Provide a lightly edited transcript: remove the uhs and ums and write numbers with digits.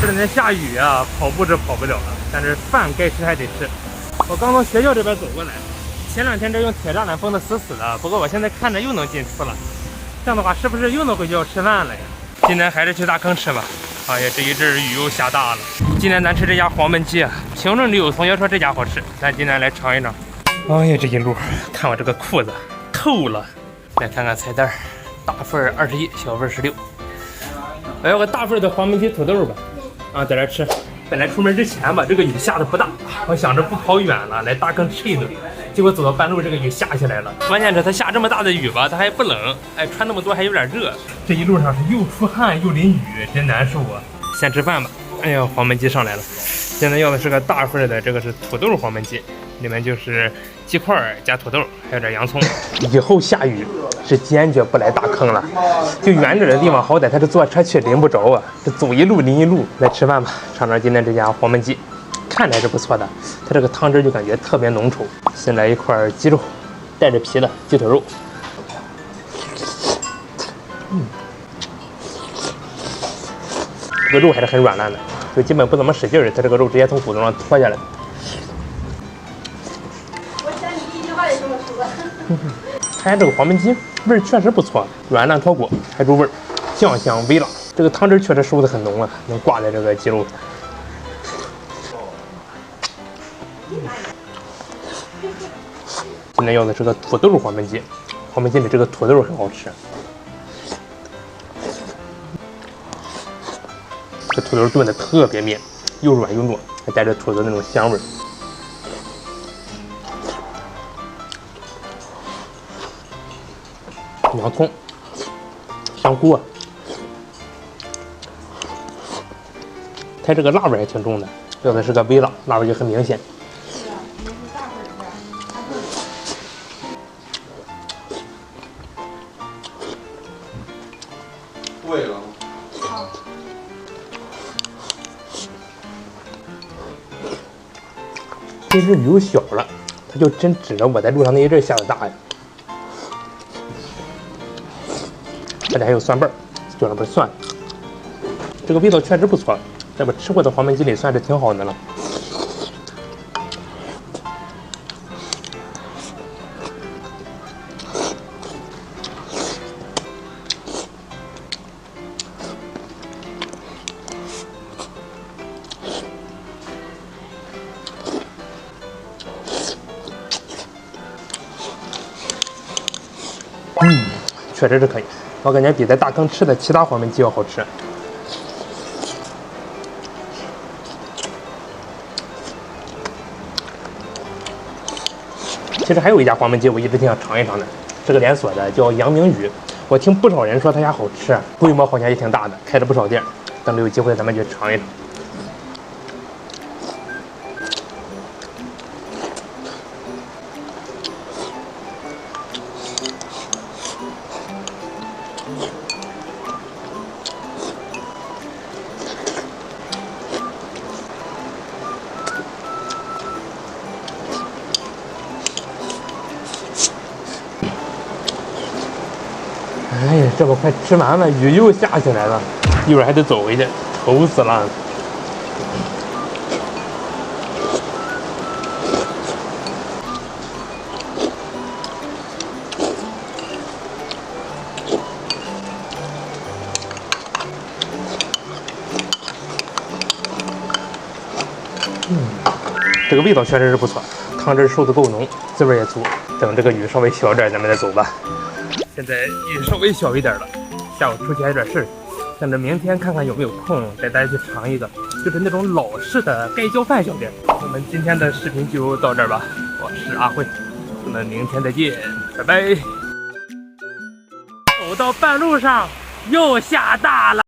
这两天下雨啊，跑步是跑不了了，但是饭该吃还得吃。我刚从学校这边走过来，前两天这用铁栅栏封得死死的，不过我现在看着又能进出了，这样的话是不是又能回学校吃饭了呀？今天还是去大坑吃吧。哎呀，这一阵雨又下大了。今天咱吃这家黄焖鸡啊，评论里有同学说这家好吃，咱今天来尝一尝。哎呀，这一路看我这个裤子透了。再看看菜单，大份21，小份16。我要个大份的黄焖鸡土豆吧。啊，在这吃。本来出门之前吧，这个雨下的不大，我想着不跑远了，来大坑吃一顿。结果走到半路，这个雨下起来了。关键是它下这么大的雨吧，它还不冷，哎，穿那么多还有点热。这一路上是又出汗又淋雨，真难受啊。先吃饭吧。哎呀，黄焖鸡上来了。现在要的是个大份的，这个是土豆黄焖鸡，里面就是鸡块加土豆，还有点洋葱。以后下雨是坚决不来大坑了，就远点的地方，好歹他是坐车去淋不着啊，这走一路淋一路。来吃饭吧，尝尝今天这家黄焖鸡，看着还是不错的，它这个汤汁就感觉特别浓稠。先来一块鸡肉，带着皮的鸡腿肉。这个肉还是很软烂的，就基本不怎么使劲儿，它这个肉直接从骨头上脱下来。我想你第一句话也这么说。看这个黄焖鸡味儿确实不错，软烂脱骨，还入味儿，酱香微辣。这个汤汁确实收的很浓啊，能挂在这个鸡肉上。今天要的是个土豆黄焖鸡，黄焖鸡里这个土豆很好吃。这土豆炖的特别绵，又软又糯，还带着土豆那种香味儿。洋葱、香菇啊，它这个辣味还挺重的，要的是个微辣，辣味就很明显。贵了。这只雨又小了，它就真指着我在路上那一阵下的大呀。这里还有蒜瓣，就那不是蒜，这个味道确实不错，在我吃过的黄焖鸡里算是挺好的了。确实是可以，我感觉比在大坑吃的其他黄焖鸡要好吃。其实还有一家黄焖鸡我一直挺想尝一尝的，是个连锁的，叫杨明宇。我听不少人说他家好吃，规模好像也挺大的，开了不少店。等着有机会咱们去尝一尝。哎呀，这么快吃完了，雨又下起来了，一会儿还得走回去，愁死了。这个味道确实是不错，汤汁收的够浓，滋味也足。等这个雨稍微小点，咱们再走吧。现在雨稍微小一点了，下午出去还有点事儿，等着明天看看有没有空带大家去尝一个，就是那种老式的盖浇饭小店。我们今天的视频就到这儿吧，我是阿慧，我们明天再见，拜拜。走到半路上又下大了。